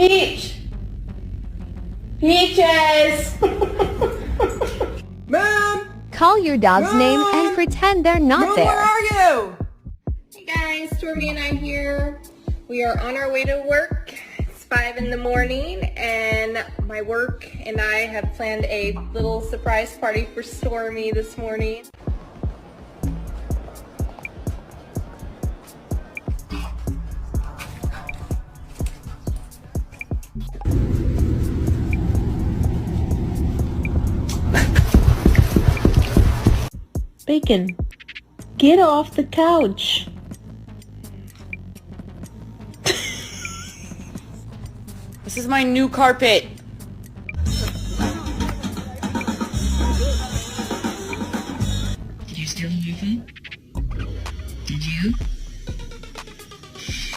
Peach! Peaches! Mom! Call your dog's name and pretend they're not Mom, there. where are you? Hey guys, Stormy and I here. We are on our way to work. It's 5 in the morning and my work and I have planned a little surprise party for Stormy this morning. Bacon, get off the couch. This is my new carpet. Did you steal my phone? Did you?